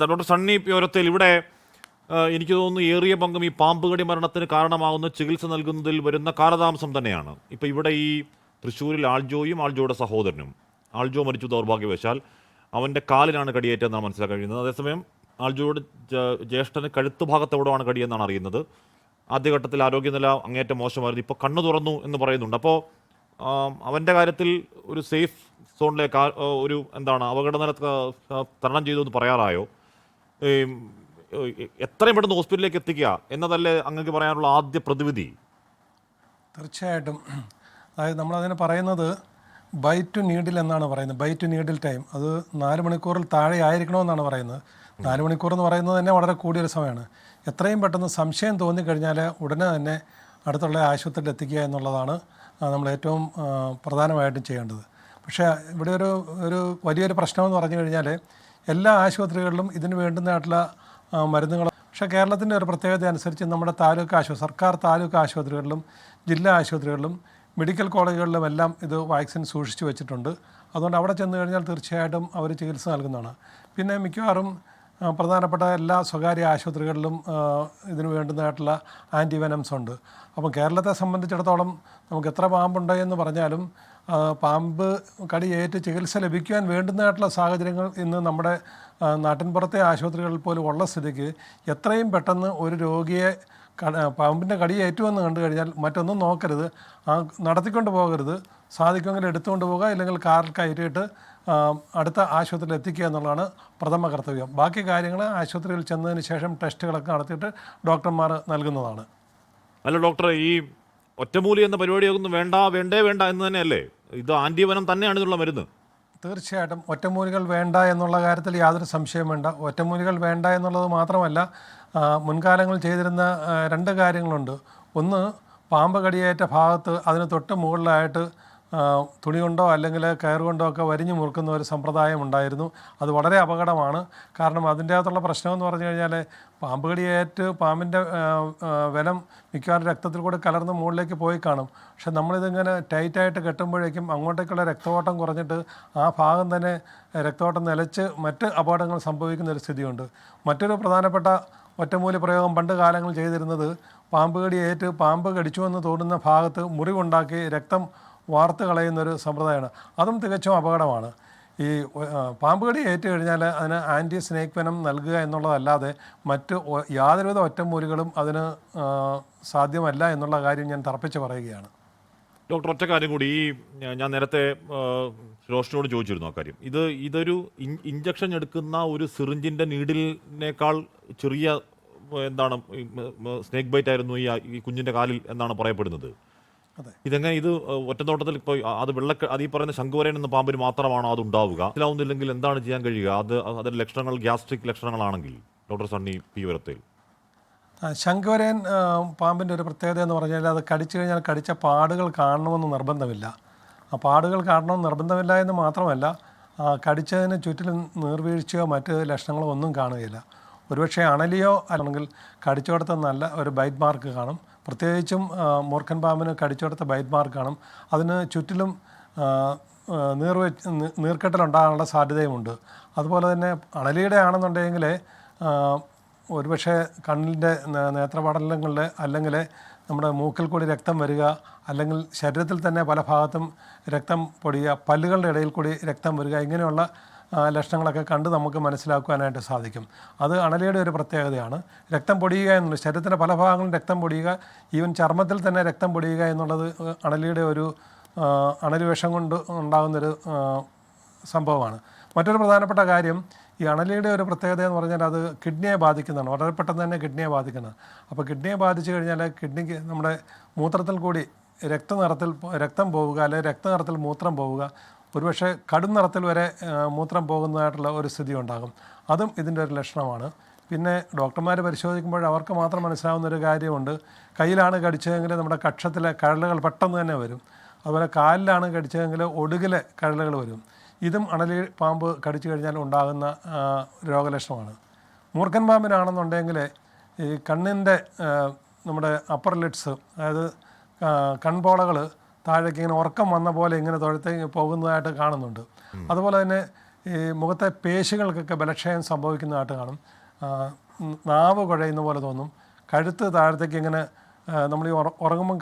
Doctor Sunny പ്യോരത്തിൽ ഇവിടെ എനിക്ക് തോന്നുന്നു ഏറിയ പങ്കും ഈ പാമ്പുകടി മരണത്തിന് കാരണമാകുന്ന ചികിത്സ നൽകുന്നതിൽ വരുന്ന കാലതാമസം തന്നെയാണ്. ഇപ്പം ഇവിടെ ഈ തൃശ്ശൂരിൽ ആൾജോയും ആൾജോയുടെ സഹോദരനും, ആൾജോ മരിച്ചു ദൗർഭാഗ്യവശാൽ, അവൻ്റെ കാലിലാണ് കടിയേറ്റതെന്നാണ് മനസ്സിലാക്കാൻ കഴിയുന്നത്. അതേസമയം ആൾജോയുടെ ജ്യേഷ്ഠന് കഴുത്ത് ഭാഗത്തെവിടെയാണ് കടിയെന്നാണ് അറിയുന്നത്. ആദ്യഘട്ടത്തിൽ ആരോഗ്യനില അങ്ങേറ്റം മോശമായിരുന്നു, ഇപ്പോൾ കണ്ണു തുറന്നു എന്ന് പറയുന്നുണ്ട്. അപ്പോൾ അവൻ്റെ കാര്യത്തിൽ ഒരു സേഫ് സോണിലേക്ക് ഒരു അപകടനില തരണം ചെയ്തു എന്ന് പറയാറായോ? എത്രയും പെട്ടെന്ന് ഹോസ്പിറ്റലിലേക്ക് എത്തിക്കുക എന്നതല്ലേ അങ്ങക്ക് പറയാനുള്ള ആദ്യ പ്രതിവിധി? തീർച്ചയായിട്ടും. അതായത് നമ്മളതിന് പറയുന്നത് ബൈ ടു നീഡിൽ എന്നാണ് പറയുന്നത്. ബൈ ടു നീഡിൽ ടൈം അത് 4 മണിക്കൂറിൽ താഴെ ആയിരിക്കണമെന്നാണ് പറയുന്നത്. 4 മണിക്കൂർ എന്ന് പറയുന്നത് തന്നെ വളരെ കൂടിയൊരു സമയമാണ്. എത്രയും പെട്ടെന്ന് സംശയം തോന്നിക്കഴിഞ്ഞാൽ ഉടനെ തന്നെ അടുത്തുള്ള ആശുപത്രിയിൽ എത്തിക്കുക എന്നുള്ളതാണ് നമ്മൾ ഏറ്റവും പ്രധാനമായിട്ടും ചെയ്യേണ്ടത്. പക്ഷേ ഇവിടെ ഒരു വലിയൊരു പ്രശ്നമെന്ന് പറഞ്ഞു കഴിഞ്ഞാൽ എല്ലാ ആശുപത്രികളിലും ഇതിന് വേണ്ടുന്നതായിട്ടുള്ള മരുന്നുകൾ. പക്ഷേ കേരളത്തിൻ്റെ ഒരു പ്രത്യേകത അനുസരിച്ച് നമ്മുടെ സർക്കാർ താലൂക്ക് ആശുപത്രികളിലും ജില്ലാ ആശുപത്രികളിലും മെഡിക്കൽ കോളേജുകളിലും എല്ലാം ഇത് വാക്സിൻ സൂക്ഷിച്ചു വെച്ചിട്ടുണ്ട്. അതുകൊണ്ട് അവിടെ ചെന്ന് കഴിഞ്ഞാൽ തീർച്ചയായിട്ടും അവർ ചികിത്സ നൽകുന്നതാണ്. പിന്നെ മിക്കവാറും പ്രധാനപ്പെട്ട എല്ലാ സ്വകാര്യ ആശുപത്രികളിലും ഇതിന് വേണ്ടുന്നതായിട്ടുള്ള ആൻറ്റിവെനംസ് ഉണ്ട്. അപ്പം കേരളത്തെ സംബന്ധിച്ചിടത്തോളം നമുക്ക് എത്ര പാമ്പുണ്ട് എന്ന് പറഞ്ഞാലും പാമ്പ് കടിയേറ്റ് ചികിത്സ ലഭിക്കുവാൻ വേണ്ടുന്നതായിട്ടുള്ള സാഹചര്യങ്ങൾ ഇന്ന് നമ്മുടെ നാട്ടിൻപുറത്തെ ആശുപത്രികളിൽ പോലും ഉള്ള സ്ഥിതിക്ക് എത്രയും പെട്ടെന്ന് ഒരു രോഗിയെ പാമ്പിൻ്റെ കടിയേറ്റുമെന്ന് കണ്ടു കഴിഞ്ഞാൽ മറ്റൊന്നും നോക്കരുത്, നടത്തിക്കൊണ്ട് പോകരുത്. സാധിക്കുമെങ്കിൽ എടുത്തുകൊണ്ട് പോകുക, ഇല്ലെങ്കിൽ കാറിൽ കയറ്റിയിട്ട് അടുത്ത ആശുപത്രിയിൽ എത്തിക്കുക എന്നുള്ളതാണ് പ്രഥമ കർത്തവ്യം. ബാക്കി കാര്യങ്ങൾ ആശുപത്രിയിൽ ചെന്നതിന് ശേഷം ടെസ്റ്റുകളൊക്കെ നടത്തിയിട്ട് ഡോക്ടർമാർ നൽകുന്നതാണ്. അല്ല ഡോക്ടർ, ഈ ഒറ്റമൂലി എന്ന പരിപാടിയൊന്നും വേണ്ടേ എന്ന് തന്നെയല്ലേ? ഇത് ആൻറ്റിവനം തന്നെയാണ് ഇതിനുള്ള മരുന്ന്. തീർച്ചയായിട്ടും ഒറ്റമൂലികൾ വേണ്ട എന്നുള്ള കാര്യത്തിൽ യാതൊരു സംശയവും വേണ്ട. ഒറ്റമൂലികൾ വേണ്ട എന്നുള്ളത് മാത്രമല്ല, മുൻകാലങ്ങളിൽ ചെയ്തിരുന്ന 2 കാര്യങ്ങളുണ്ട്. ഒന്ന്, പാമ്പ് കടിയേറ്റ ഭാഗത്ത് അതിന് തൊട്ട് മുകളിലായിട്ട് തുണി കൊണ്ടോ അല്ലെങ്കിൽ കയറുകൊണ്ടോ ഒക്കെ വരിഞ്ഞു മുറുക്കുന്ന ഒരു സമ്പ്രദായം ഉണ്ടായിരുന്നു. അത് വളരെ അപകടമാണ്. കാരണം അതിൻ്റെ അകത്തുള്ള പ്രശ്നമെന്ന് പറഞ്ഞു കഴിഞ്ഞാൽ പാമ്പ് കടിയേറ്റ് പാമ്പിൻ്റെ വെലം മിക്കവാറും രക്തത്തിൽ കൂടെ കലർന്ന് മുകളിലേക്ക് പോയി കാണും. പക്ഷെ നമ്മളിതിങ്ങനെ ടൈറ്റായിട്ട് കെട്ടുമ്പോഴേക്കും അങ്ങോട്ടേക്കുള്ള രക്തഓട്ടം കുറഞ്ഞിട്ട് ആ ഭാഗം തന്നെ രക്തഓട്ടം നിലച്ച് മറ്റ് അപകടങ്ങൾ സംഭവിക്കുന്ന ഒരു സ്ഥിതിയുണ്ട്. മറ്റൊരു പ്രധാനപ്പെട്ട ഒറ്റമൂലി പ്രയോഗം പണ്ട് കാലങ്ങൾ ചെയ്തിരുന്നത്, പാമ്പ് കടിയേറ്റ് പാമ്പ് കടിച്ചുവെന്ന് തോന്നുന്ന ഭാഗത്ത് മുറിവുണ്ടാക്കി രക്തം വാർത്ത് കളയുന്നൊരു സമ്പ്രദായമാണ്. അതും തികച്ചും അപകടമാണ്. ഈ പാമ്പ് കടി ഏറ്റു കഴിഞ്ഞാൽ അതിന് ആൻറ്റി സ്നേക്ക് വെനം നൽകുക എന്നുള്ളതല്ലാതെ മറ്റ് യാതൊരുവിധ ഒറ്റമൂലികളും അതിന് സാധ്യമല്ല എന്നുള്ള കാര്യം ഞാൻ തറപ്പിച്ച് പറയുകയാണ്. ഡോക്ടർ, ഒറ്റ കാര്യം കൂടി, ഞാൻ നേരത്തെ റോഷനോട് ചോദിച്ചിരുന്നു ആ കാര്യം. ഇതൊരു ഇഞ്ചക്ഷൻ എടുക്കുന്ന ഒരു സിറിഞ്ചിൻ്റെ നീഡിലിനേക്കാൾ ചെറിയ സ്നേക്ക് ബൈറ്റ് ആയിരുന്നു ഈ കുഞ്ഞിൻ്റെ കാലിൽ എന്നാണ് പറയപ്പെടുന്നത്. ഇതെങ്ങനെ ഇത് ഒറ്റനോട്ടത്തിൽ ഇപ്പോൾ അത് ഈ പറയുന്ന ശംഖുവരൻ എന്ന പാമ്പിന് മാത്രമാണോ അത് ഉണ്ടാവുക? മനസ്സിലാവുന്നില്ലെങ്കിൽ എന്താണ് ചെയ്യാൻ കഴിയുക? അതിൻ്റെ ലക്ഷണങ്ങൾ ഗ്യാസ്ട്രിക് ലക്ഷണങ്ങളാണെങ്കിൽ ഡോക്ടർ സണ്ണി പ്യോരത്തിൽ. ശംഖുവരൻ പാമ്പിൻ്റെ ഒരു പ്രത്യേകത എന്ന് പറഞ്ഞാൽ അത് കടിച്ചു കഴിഞ്ഞാൽ കടിച്ച പാടുകൾ കാണണമെന്ന് നിർബന്ധമില്ല. ആ പാടുകൾ കാണണമെന്ന് നിർബന്ധമില്ല എന്ന് മാത്രമല്ല, കടിച്ചതിന് ചുറ്റിലും നീർവീഴ്ചയോ മറ്റ് ലക്ഷണങ്ങളോ ഒന്നും കാണുകയില്ല. ഒരുപക്ഷെ അണലിയോ അല്ലെങ്കിൽ കടിച്ചോടത്ത് നല്ല ഒരു ബൈറ്റ് മാർക്ക് കാണും. പ്രത്യേകിച്ചും മൂർഖൻ പാമ്പിന് കടിച്ചെടുത്ത ബൈറ്റ് മാർക്ക് കാണും. അതിന് ചുറ്റിലും നീർക്കെട്ടലുണ്ടാകാനുള്ള സാധ്യതയുമുണ്ട്. അതുപോലെ തന്നെ അണലിയുടെ ആണെന്നുണ്ടെങ്കിൽ ഒരുപക്ഷെ കണ്ണിൻ്റെ നേത്രപടലങ്ങളിൽ അല്ലെങ്കിൽ നമ്മുടെ മൂക്കിൽ കൂടി രക്തം വരിക, അല്ലെങ്കിൽ ശരീരത്തിൽ തന്നെ പല ഭാഗത്തും രക്തം പൊടിയുക, പല്ലുകളുടെ ഇടയിൽ കൂടി രക്തം വരിക, ഇങ്ങനെയുള്ള ലക്ഷണങ്ങളൊക്കെ കണ്ട് നമുക്ക് മനസ്സിലാക്കുവാനായിട്ട് സാധിക്കും. അത് അണലിയുടെ ഒരു പ്രത്യേകതയാണ്. രക്തം പൊടിയുക എന്നുള്ളത്, ശരീരത്തിൻ്റെ പല ഭാഗങ്ങളും രക്തം പൊടിയുക, ഈവൻ ചർമ്മത്തിൽ തന്നെ രക്തം പൊടിയുക എന്നുള്ളത് അണലിയുടെ ഒരു അണലി വിഷം കൊണ്ട് ഉണ്ടാകുന്നൊരു സംഭവമാണ്. മറ്റൊരു പ്രധാനപ്പെട്ട കാര്യം, ഈ അണലിയുടെ ഒരു പ്രത്യേകത എന്ന് പറഞ്ഞാൽ അത് കിഡ്നിയെ ബാധിക്കുന്നതാണ്. വളരെ പെട്ടെന്ന് തന്നെ കിഡ്നിയെ ബാധിക്കുന്നത്. അപ്പോൾ കിഡ്നിയെ ബാധിച്ചു കഴിഞ്ഞാൽ കിഡ്നിക്ക് നമ്മുടെ മൂത്രത്തിൽ കൂടി രക്തം പോവുക, അല്ലെങ്കിൽ രക്തനിറത്തിൽ മൂത്രം പോവുക, ഒരുപക്ഷെ കടും നിറത്തിൽ വരെ മൂത്രം പോകുന്നതായിട്ടുള്ള ഒരു സ്ഥിതി ഉണ്ടാകും. അതും ഇതിൻ്റെ ഒരു ലക്ഷണമാണ്. പിന്നെ ഡോക്ടർമാർ പരിശോധിക്കുമ്പോൾ അവർക്ക് മാത്രം മനസ്സിലാവുന്ന ഒരു കാര്യമുണ്ട്. കയ്യിലാണ് കടിച്ചതെങ്കിൽ നമ്മുടെ കക്ഷത്തിലെ കഴലുകൾ പെട്ടെന്ന് തന്നെ വരും. അതുപോലെ കാലിലാണ് കടിച്ചതെങ്കിൽ ഒടുകിലെ കഴലുകൾ വരും. ഇതും അണലി പാമ്പ് കടിച്ചു കഴിഞ്ഞാൽ ഉണ്ടാകുന്ന രോഗലക്ഷണമാണ്. മൂർഖൻ പാമ്പിനാണെന്നുണ്ടെങ്കിൽ ഈ കണ്ണിൻ്റെ നമ്മുടെ അപ്പർ ലിഡ്സ്, അതായത് കൺപോളകൾ താഴേക്ക് ഇങ്ങനെ ഉറക്കം വന്ന പോലെ ഇങ്ങനെ തൊഴുത്തേക്ക് പോകുന്നതായിട്ട് കാണുന്നുണ്ട്. അതുപോലെ തന്നെ ഈ മുഖത്തെ പേശികൾക്കൊക്കെ ബലക്ഷയം സംഭവിക്കുന്നതായിട്ട് കാണും. നാവ് കുഴയുന്ന പോലെ തോന്നും. കഴുത്ത് താഴത്തേക്ക് ഇങ്ങനെ നമ്മൾ ഈ ഉറങ്ങുമ്പം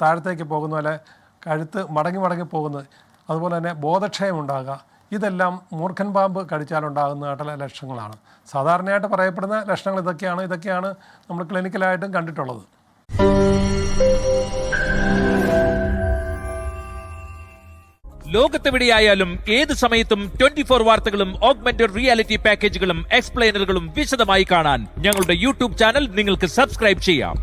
താഴത്തേക്ക് പോകുന്ന പോലെ കഴുത്ത് മടങ്ങി പോകുന്നത്, അതുപോലെ തന്നെ ബോധക്ഷയം ഉണ്ടാകുക, ഇതെല്ലാം മൂർഖൻ പാമ്പ് കടിച്ചാലുണ്ടാകുന്നതായിട്ടുള്ള ലക്ഷണങ്ങളാണ്. സാധാരണയായിട്ട് പറയപ്പെടുന്ന ലക്ഷണങ്ങൾ ഇതൊക്കെയാണ് നമ്മൾ ക്ലിനിക്കലായിട്ടും കണ്ടിട്ടുള്ളത്. ലോകത്തെവിടെയായാലും ഏത് സമയത്തും 24 വാർത്തകളും ഓഗ്മെന്റഡ് റിയാലിറ്റി പാക്കേജുകളും എക്സ്പ്ലെയിനറുകളും വിശദമായി കാണാൻ ഞങ്ങളുടെ യൂട്യൂബ് ചാനൽ നിങ്ങൾക്ക് സബ്സ്ക്രൈബ് ചെയ്യാം.